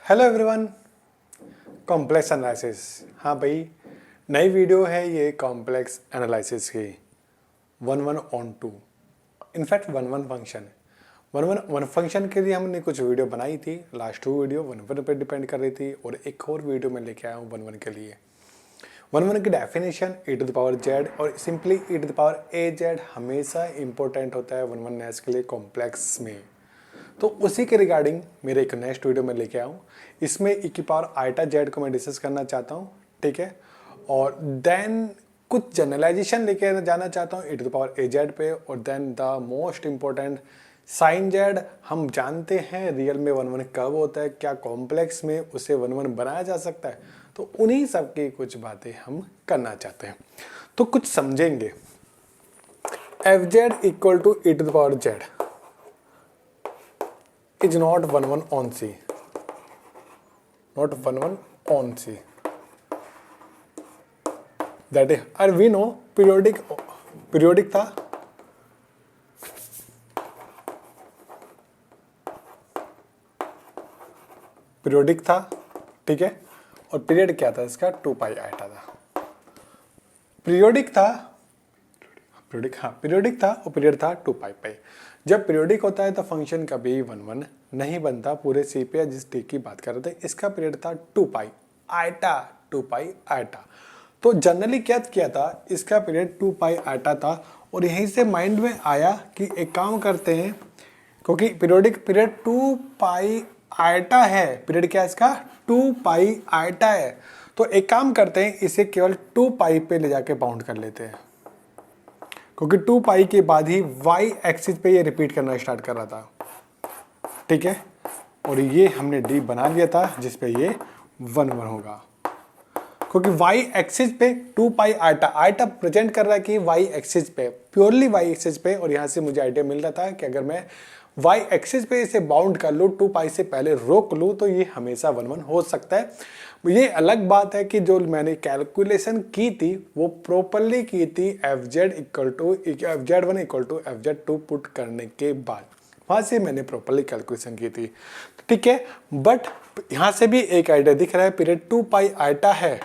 Hello everyone. Complex analysis, हाँ भाई, नई वीडियो है ये कॉम्प्लेक्स एनालिसिस की। 1-1-on-2, in fact 1-1 function. 1-1 फंक्शन के लिए हमने कुछ वीडियो बनाई थी। लास्ट 2 वीडियो 1-1 पे डिपेंड कर रही थी और एक और वीडियो मैं लेके आया हूँ 1-1 के लिए। 1-1 की डेफिनेशन e⁻z और सिंपली e⁻az हमेशा इंपॉर्टेंट होता है 1-1 के लिए कॉम्प्लेक्स में। तो उसी के रिगार्डिंग मेरे एक नेक्स्ट वीडियो में लेके आऊँ। इसमें e⁻i⁻z को मैं डिस्कस करना चाहता हूँ, ठीक है। और देन कुछ जनरलाइजेशन लेके जाना चाहता हूँ e⁻az पे। और then the most important sine z. हम जानते हैं रियल में 1-1 कब होता है, क्या कॉम्प्लेक्स में उसे 1-1 बनाया जा सकता है। तो उन्हीं सब की कुछ बातें हम करना चाहते हैं, तो कुछ समझेंगे। fz equal to e⁻z is not 1-1 on C, not 1-1 on C. That is, and we know periodic था, पीरियोडिक था, ठीक है। और पीरियड क्या था इसका, 2πi था। पीरियोडिक था, पीरियोडिक था और पीरियड था 2π। जब पीरियोडिक होता है तो फंक्शन कभी 1-1 नहीं बनता पूरे सी पे, जिस टी की बात कर रहे थे। इसका पीरियड था 2πi। तो जनरली क्या किया था, इसका पीरियड 2πi था। और यहीं से माइंड में आया कि एक काम करते हैं, क्योंकि पीरियोडिक पीरियड 2πi है, पीरियड क्या है इसका 2πi है। तो एक काम करते हैं, इसे केवल 2πi पे ले जाके बाउंड कर लेते हैं, क्योंकि 2πi के बाद ही y एक्सिस पे ये रिपीट करना स्टार्ट कर रहा था, ठीक है। और ये हमने d बना लिया था जिसपे ये 1-1 होगा, क्योंकि y एक्सिस पे 2πi आइटा प्रेजेंट कर रहा है कि y एक्सिस पे, प्योरली y एक्सिस पे। और यहाँ से मुझे आइडिया मिल रहा था कि अगर मैं y एक्सिस पे इसे बाउंड कर लूँ, 2πi से पहले रोक लूँ, तो ये हमेशा 1-1 हो सकता है। ये अलग बात है कि जो मैंने कैलकुलेशन की थी वो प्रॉपरली की थी fz1 equal to fz2 put करने के बाद, वहां से मैंने प्रॉपरली कैलकुलेशन की थी, ठीक है। बट यहाँ से भी एक आइडिया दिख रहा है, पीरियड 2πi है,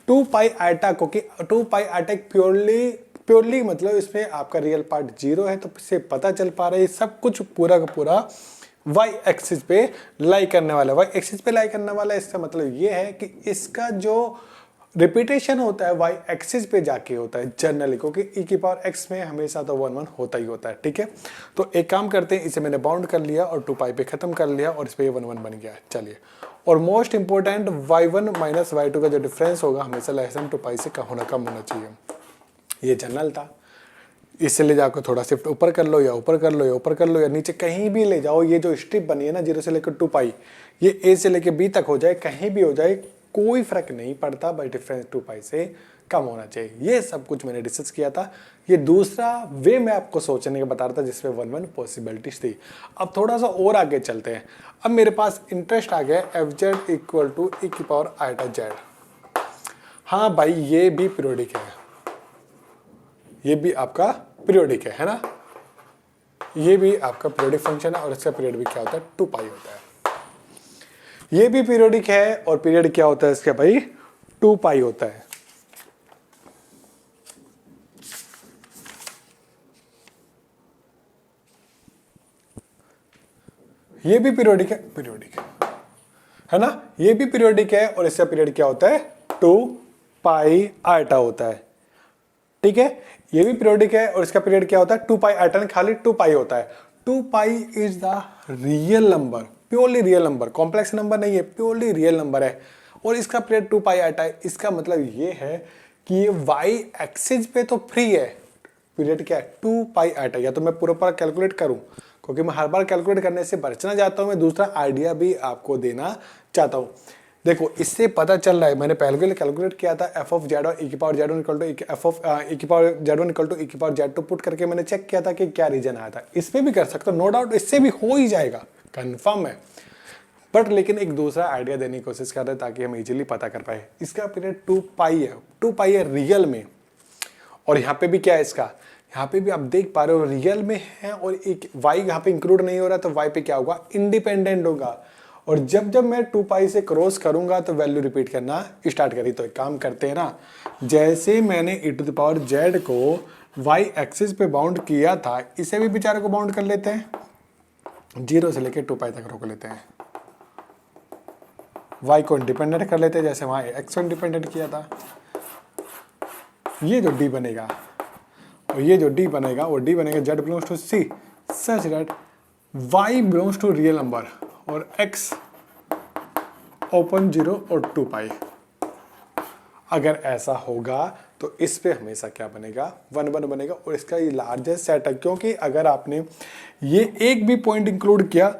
2πi क्योंकि 2πi एक प्योरली मतलब इसमें आपका रियल पार्ट 0 है। तो इससे पता चल पा रहा है सब कुछ पूरा का पूरा y एक्सिस पे लाई करने वाला है। y एक्सिस पे लाई करने वाला है, इसका मतलब ये है कि इसका जो रिपीटेशन होता है y एक्सिस पे जाके होता है जनरली, क्योंकि e⁻x में हमेशा तो 1-1 होता ही होता है, ठीक है। तो एक काम करते हैं, इसे मैंने बाउंड कर लिया और 2πi पे खत्म कर लिया और इस पे 1-1 बन गया। चलिए, और most important y1 minus y2 का जो डिफरेंस होगा हमेशा लेस देन 2πi से कम होना चाहिए। ये जनरल था, इससे ले जाकर थोड़ा शिफ्ट ऊपर कर लो या ऊपर कर लो या ऊपर कर लो या नीचे कहीं भी ले जाओ। ये जो स्ट्रिप बनी है ना 0 से लेकर 2πi, ये a से लेकर b तक हो जाए, कहीं भी हो जाए, कोई फर्क नहीं पड़ता, बट डिफरेंस 2πi से कम होना चाहिए। ये सब कुछ मैंने डिस्कस किया था। ये दूसरा वे मैं आपको सोचने का बता रहा था जिसमें 1-1 पॉसिबिलिटीज थी। अब थोड़ा सा और आगे चलते हैं। अब मेरे पास इंटरेस्ट आ गया fz इक्वल टू e⁻i⁻z। हाँ भाई, ये भी पीरियोडिक है, ये भी आपका पीरियोडिक है ना। ये भी आपका पीरियोडिक फंक्शन है और इसका पीरियड भी क्या होता है, 2πi होता है। ये भी पीरियोडिक है और पीरियड क्या होता है इसका भाई, 2πi होता है। ये भी पीरियोडिक है ना, ये भी पीरियोडिक है और इसका पीरियड क्या होता है, 2πi होता है, ठीक है। ये भी पीरियोडिक है और इसका पीरियड क्या होता है, 2πi, खाली 2πi होता है। 2πi is the real number, purely real number, complex number नहीं है, प्योरली रियल नंबर है। और इसका पीरियड 2πi है। इसका मतलब ये है कि ये y एक्सिस पे तो फ्री है, पीरियड क्या है 2πi। या तो मैं पूरा कैलकुलेट करूं, क्योंकि मैं हर बार कैलकुलेट करने से बचना चाहता हूं, मैं दूसरा आइडिया भी आपको देना चाहता हूं। देखो, इससे पता चल रहा है, मैंने पहले कैलकुलेट किया था f(z) और e⁻z1 equal to e⁻z1 equal to e⁻z2 put करके मैंने चेक किया था कि क्या रीजन आया था। इसमें भी कर सकता हूं, नो डाउट, इससे भी हो ही जाएगा, कंफर्म है। बट लेकिन एक दूसरा आइडिया देने की कोशिश कर रहे हैं ताकि हम इजीली पता कर पाए। इसका पीरियड 2πi है, 2πi है रियल में। और यहाँ पे भी क्या है इसका, यहाँ पे भी आप देख पा रहे हो रियल में है और एक y यहाँ पे इंक्लूड नहीं हो रहा, तो y पे क्या होगा, इंडिपेंडेंट होगा। और जब जब मैं 2 पाई से क्रॉस करूंगा तो वैल्यू रिपीट करना स्टार्ट करी। तो एक काम करते हैं ना, जैसे मैंने e⁻z को y एक्सिस पे बाउंड किया था, इसे भी बेचारे को बाउंड कर लेते हैं, 0 से लेके 2 पाई तक रोक लेते हैं। y को इंडिपेंडेंट कर लेते हैं जैसे वहां x को इंडिपेंडेंट किया था। ये जो d बनेगा और ये जो d बनेगा वो d बनेगा z belongs to c such that y belongs to real number और x ओपन 0 और 2 पाई। अगर ऐसा होगा तो इस पे हमेशा क्या बनेगा, 1 1 बनेगा और इसका ये लार्जेस्ट सेट है, क्योंकि अगर आपने ये एक भी पॉइंट इंक्लूड किया,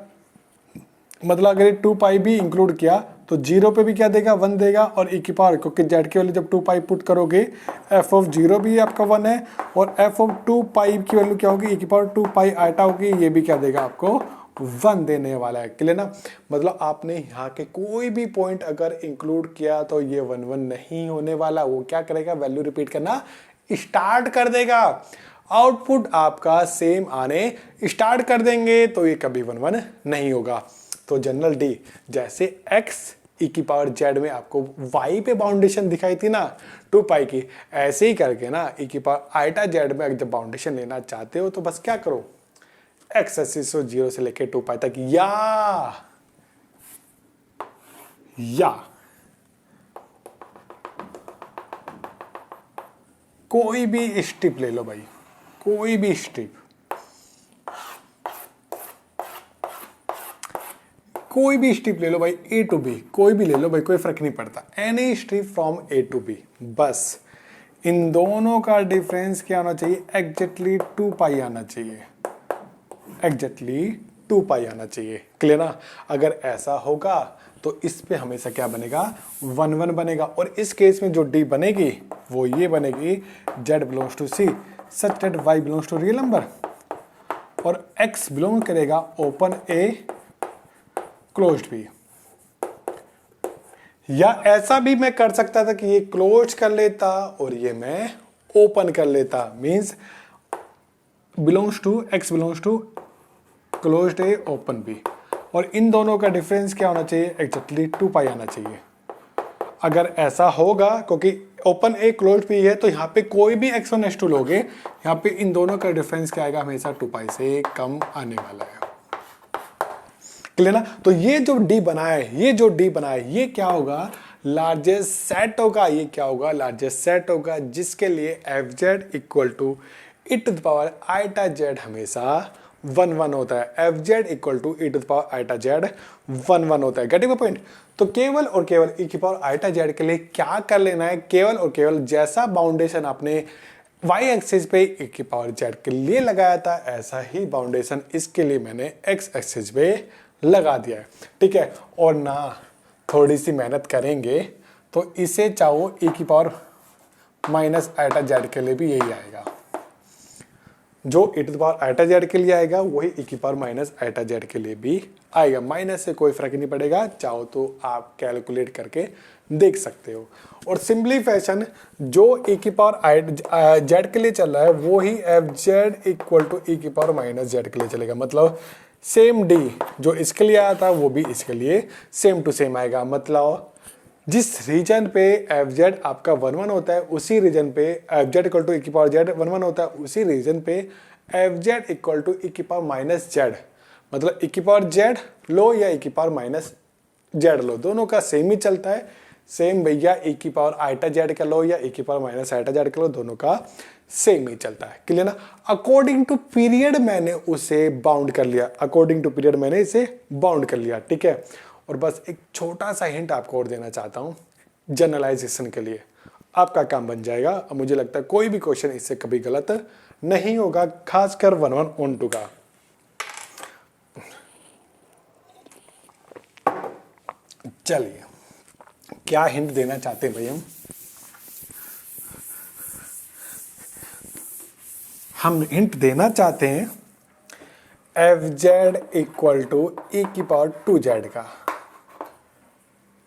मतलब अगर 2 पाई भी इंक्लूड किया तो 0 पे भी क्या देगा, 1 देगा और e की पावर, क्योंकि z की वैल्यू जब 2 पाई पुट करोगे f ऑफ 0 भी आपका 1 है और f ऑफ 2 पाई की वैल्यू क्या होगी, e की पावर 2 पाई आटा होगी, ये भी क्या देगा आपको 1 देने वाला है। क्लियर ना, मतलब आपने यहाँ के कोई भी पॉइंट अगर इंक्लूड किया तो ये 1 1 नहीं होने वाला, वो क्या करेगा, वैल्यू रिपीट करना स्टार्ट कर देगा। आउटपुट आपका सेम आने स्टार्ट कर देंगे तो ये कभी 1 1 नहीं होगा। तो जनरल डी, जैसे x e की पावर z में आपको y पे बाउंडेशन दिखाई थी ना 2 पाई की, ऐसे ही करके ना e की पावर आइटा z में जब बाउंडेशन लेना चाहते हो तो बस क्या करो, x एक्सिस को 0 से लेके 2 पाई तक या कोई भी स्ट्रिप ले लो भाई, कोई भी स्ट्रिप, कोई भी स्ट्रिप ले लो भाई, ए टू बी कोई भी ले लो भाई, कोई फर्क नहीं पड़ता, any strip from a to b. बस इन दोनों का डिफरेंस क्या होना चाहिए, एग्जैक्टली 2 पाई आना चाहिए, एग्जैक्टली 2 पाई आना चाहिए। क्लियर ना, अगर ऐसा होगा तो इस पे हमेशा क्या बनेगा, 1 1 बनेगा और इस केस में जो डी बनेगी वो ये बनेगी, z belongs to c such that y belongs to real number और x बिलोंग करेगा ओपन ए क्लोज्ड बी। या ऐसा भी मैं कर सकता था कि ये क्लोज कर लेता और ये मैं ओपन कर लेता, means belongs to x belongs to closed a open b और इन दोनों का डिफरेंस क्या होना चाहिए, एग्जैक्टली 2 पाई आना चाहिए। अगर ऐसा होगा, क्योंकि ओपन ए क्लोज्ड बी है तो यहाँ पे कोई भी x1 x2 लोगे, यहाँ पे इन दोनों का डिफरेंस क्या आएगा, हमेशा 2 पाई से कम आने वाला है। क्लियर ना, तो ये जो डी बना है, ये जो डी बना है ये क्या होगा, लार्जेस्ट सेट होगा, ये क्या होगा, लार्जेस्ट सेट होगा, जिसके लिए fz equal to e to the power eta z हमेशा 1 1 होता है, fz equal to e to the power eta z 1 1 होता है। Getting point. तो केवल और केवल e की पावर आइटा z के लिए क्या कर लेना है, केवल और केवल जैसा बाउंडेशन आपने y एक्सिस पे e की पावर z के लिए लगाया था, ऐसा ही बाउंडेशन इसके लिए मैंने x एक्सिस पे लगा दिया है। ठीक है, और ना थोड़ी सी मेहनत करेंगे तो इसे चाहो e की पावर माइनस आइटा z के लिए भी यही आएगा, जो e to the power eta z के लिए आएगा वही e की पावर माइनस आइटा z के लिए भी आएगा। माइनस से कोई फर्क नहीं पड़ेगा, चाहो तो आप कैलकुलेट करके देख सकते हो। और सिंपली फैशन जो e की पावर z के लिए चल रहा है वो ही fz इक्वल टू e की पावर माइनस z के लिए चलेगा, मतलब सेम d जो इसके लिए आया था वो भी इसके लिए सेम टू सेम आएगा। मतलब जिस रीजन पे fz आपका 1 1 होता है उसी रीजन पे fz इक्वल टू e की पावर z 1 1 होता है, उसी रीजन पे fz इक्वल टू e की पावर माइनस z, मतलब e की पावर z लो या e की पावर माइनस z लो, दोनों का सेम ही चलता है। सेम भैया e की पावर आइटा z का लो या e की पावर माइनस आइटा z का लो, दोनों का सेम ही चलता है। क्लियर ना, अकॉर्डिंग टू पीरियड मैंने उसे बाउंड कर लिया, अकॉर्डिंग टू पीरियड मैंने इसे बाउंड कर लिया। ठीक है, और बस एक छोटा सा हिंट आपको और देना चाहता हूं जनरलाइजेशन के लिए, आपका काम बन जाएगा। अब मुझे लगता है कोई भी क्वेश्चन इससे कभी गलत नहीं होगा, खासकर 1 1 on 2 का। चलिए, क्या हिंट देना चाहते हैं भाई हम हिंट देना चाहते हैं fz इक्वल टू e की पावर 2z का।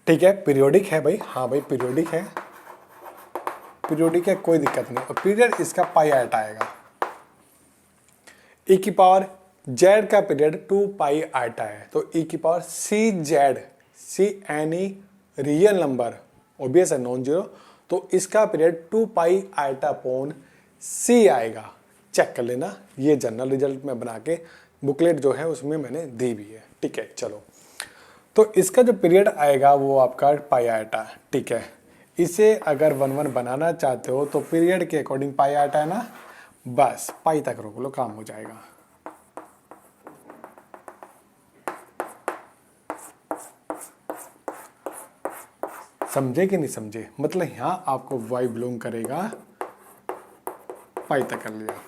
ठीक है, पीरियोडिक है भाई, हाँ भाई पीरियोडिक है, पीरियोडिक है, कोई दिक्कत नहीं। और पीरियड इसका पाई आइटा आएगा, e की पावर जेड का पीरियड 2 पाई आटा है, तो ई की power c z, c any real number obvious है नॉन जीरो, तो इसका पीरियड 2 पाई आटा अपॉन सी आएगा। चेक कर लेना, ये जनरल रिजल्ट में बना के बुकलेट जो है उसमें मैंने दी भी है। ठीक है, चलो तो इसका जो पीरियड आएगा वो आपका पाई आटा। ठीक है, इसे अगर 1 बनाना चाहते हो तो पीरियड के अकॉर्डिंग पाई आटा है ना, बस पाई तक रोक लो, काम हो जाएगा। समझे कि नहीं समझे? मतलब यहां आपको वाई बिलोंग करेगा, पाई तक कर लिया।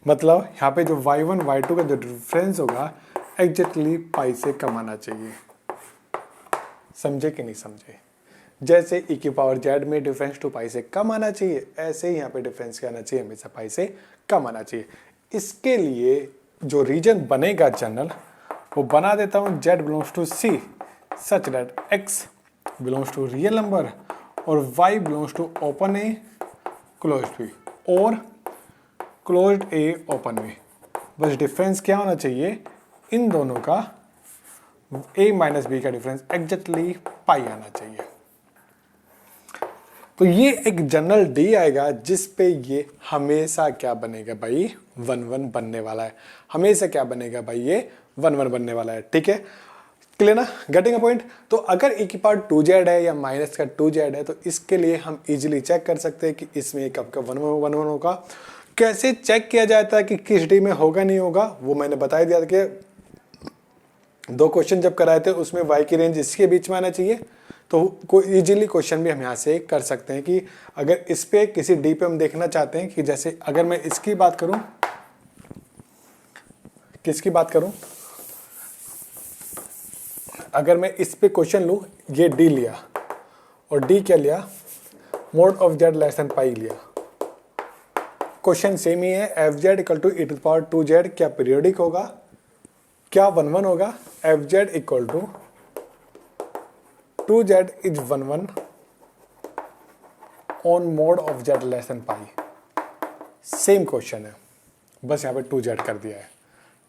मतलब यहाँ पे जो y1 y2 का जो डिफरेंस होगा एग्जैक्टली पाई से कम आना चाहिए। समझे कि नहीं समझे? जैसे e की पावर z में डिफरेंस 2 पाई से कम आना चाहिए, ऐसे ही यहाँ पे डिफरेंस क्या आना चाहिए, हमेशा पाई से कम आना चाहिए। इसके लिए जो रीजन बनेगा जनरल, वो बना देता हूँ z belongs to c such that x belongs to real number और y belongs to open a closed b और क्लोज्ड ए ओपन बी। बस डिफरेंस क्या होना चाहिए इन दोनों का, a माइनस बी का डिफरेंस एग्जैक्टली पाई आना चाहिए। तो ये एक जनरल डी आएगा जिस पे ये हमेशा क्या बनेगा भाई, 1 बनने वाला है। हमेशा क्या बनेगा भाई, ये 1 बनने वाला है। ठीक है, क्लियर ना, गेटिंग अ पॉइंट। तो अगर e की पावर 2z है या माइनस का 2z है तो इसके लिए हम इजीली चेक कर सकते हैं कि इसमें कब का 1 होगा। कैसे चेक किया जाता है कि किस डी में होगा नहीं होगा, वो मैंने बता दिया कि 2 क्वेश्चन जब कराए थे उसमें y की रेंज इसके बीच में आना चाहिए। तो कोई इजीली क्वेश्चन भी हम यहाँ से कर सकते हैं कि अगर इस पे किसी डी पे हम देखना चाहते हैं कि जैसे अगर मैं इसकी बात करूं, किसकी बात करूं, अगर मैं इस पे क्वेश्चन लूं, ये डी लिया और डी क्या लिया, mod of z less than pi लिया। क्वेश्चन सेम ही है, f z equal to e to power 2z क्या पीरियोडिक होगा, क्या 1 होगा, f z equal to 2z is 1 on mod of z less than pi. Same question है, बस यहाँ पे 2z कर दिया है।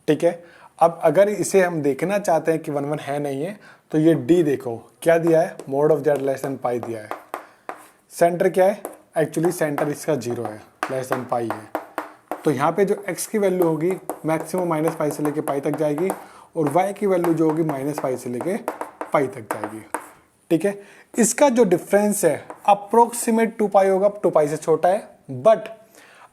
ठीक है, अब अगर इसे हम देखना चाहते हैं कि 1 है नहीं है, तो ये डी देखो क्या दिया है, mod of z less than pi दिया है। सेंटर क्या है, एक्चुअली सेंटर इसका 0 है, लेस देन पाई है। तो यहाँ पे जो x की वैल्यू होगी मैक्सिमम माइनस पाई से लेके पाई तक जाएगी और y की वैल्यू जो होगी माइनस पाई से लेके पाई तक जाएगी। ठीक है, इसका जो डिफरेंस है अप्रोक्सीमेट 2 पाई होगा, 2 पाई से छोटा है। बट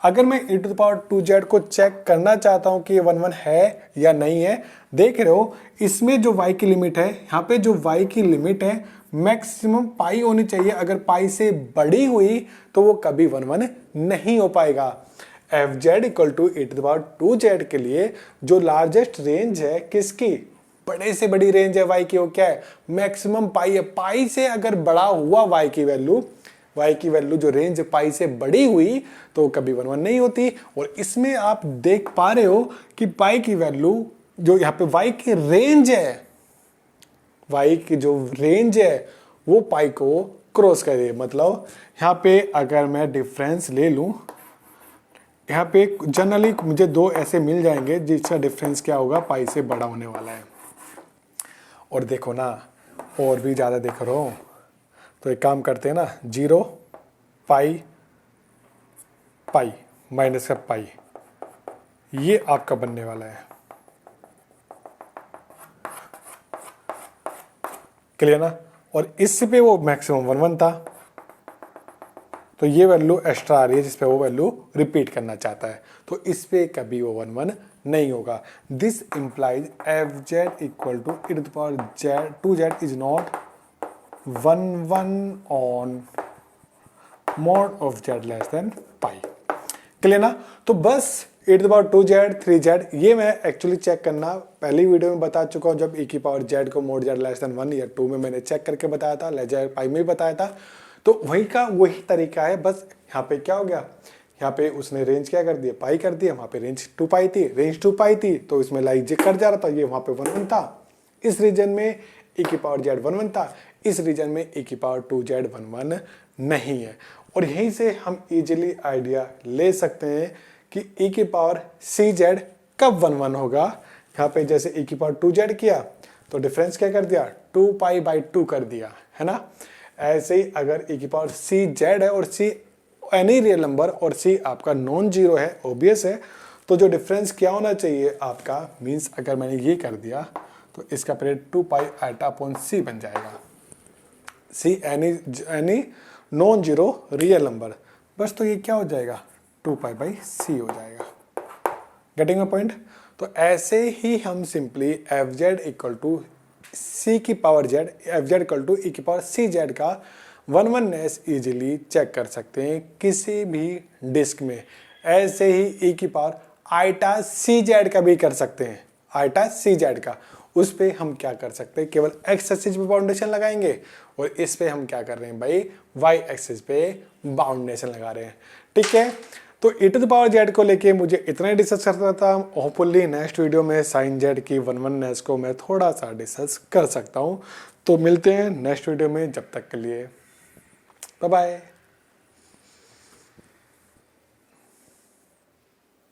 अगर मैं e to the power 2z को चेक करना चाहता हूं कि ये 1 है या नहीं है, देख रहे हो इसमें जो y की लिमिट है, यहाँ पे जो y की लिमिट है मैक्सिमम पाई होनी चाहिए। अगर पाई से बड़ी हुई तो वो कभी 1 नहीं हो पाएगा। F z equal to e to the power 2z के लिए जो लार्जेस्ट रेंज है किसकी, बड़े से बड़ी रेंज है y की, वो क्या है, मैक्सिमम पाई है। पाई से अगर बड़ा हुआ y की वैल्यू जो रेंज पाई से बड़ी हुई तो कभी 1 नहीं होती। और इसमें आप देख पा रहे हो कि पाई की वैल्यू जो यहाँ पे y की रेंज है, y की जो रेंज है वो पाई को क्रॉस कर रही है। मतलब यहाँ पे अगर मैं डिफरेंस ले लूं, यहाँ पे जनरली मुझे 2 ऐसे मिल जाएंगे जिसका डिफरेंस क्या होगा, पाई से बड़ा होने वाला है। और देखो ना, और भी ज़्यादा देख रहा हूँ, तो एक काम करते हैं ना, 0 पाई पाई माइनस का पाई, ये आपका बनने वाला है। क्लियर ना, और इस पे वो मैक्सिमम 1 था, तो ये वैल्यू एक्स्ट्रा आ रही है जिस पे वो वैल्यू रिपीट करना चाहता है, तो इस पे कभी वो 1 नहीं होगा। This implies f z equal to e to the power z 2z is not 1 on mod of z less than pi. Clear ना, तो बस ई to the power 2z 3z ये मैं एक्चुअली चेक करना पहली वीडियो में बता चुका हूँ, जब ई की पावर जेड को मोड जेड लेस देन 1 या 2 में मैंने चेक करके बताया था, लेजर पाई में भी बताया था। तो वही का वही तरीका है, बस यहाँ पे क्या हो गया, यहाँ पे उसने रेंज क्या कर दिया, पाई कर दिया। वहाँ पे रेंज 2 पाई थी, रेंज 2 पाई थी तो इसमें लाइक जे कर जा रहा था, ये वहाँ पे 1 था। इस रीजन में ई की पावर जेड 1 था, इस रीजन में ई की पावर 2z 1 नहीं है। और यहीं से हम इजीली आइडिया ले सकते हैं कि ई की पावर सी जेड कब 1 1 होगा, यहाँ पे जैसे e की पावर 2z किया तो डिफरेंस क्या कर दिया 2 पाई बाई 2 कर दिया, है ना। ऐसे ही अगर e की पावर cz है और c एनी रियल नंबर और c आपका नॉन जीरो है, ओबियस है, तो जो डिफरेंस क्या होना चाहिए आपका, मीन्स अगर मैंने ये कर दिया तो इसका पीरियड 2 पाई आइटा अपॉन c बन जाएगा। c any non zero real number, बस तो ये क्या हो जाएगा 2 पाई बाई c हो जाएगा। Getting my point. तो ऐसे ही हम simply f z equal to c की power z, f z equal to e की पावर सी जेड का वननेस इजीली चेक कर सकते हैं किसी भी डिस्क में। ऐसे ही ई की पावर आइटा सी जेड का भी कर सकते हैं, आइटा सी जेड का। उस पे हम क्या कर सकते हैं, केवल एक्स एक्सिस पे बाउंडेशन लगाएंगे और इस पे हम क्या कर रहे हैं भाई, वाई एक्सिस पे बाउंडेशन लगा रहे हैं। ठीक है, तो e to the power z को लेके मुझे इतना ही डिस्कस करना था। होपफुली नेक्स्ट वीडियो में साइन जेड की वननेस को मैं थोड़ा सा डिस्कस कर सकता हूँ। तो मिलते हैं नेक्स्ट वीडियो में, जब तक के लिए बाय बाय।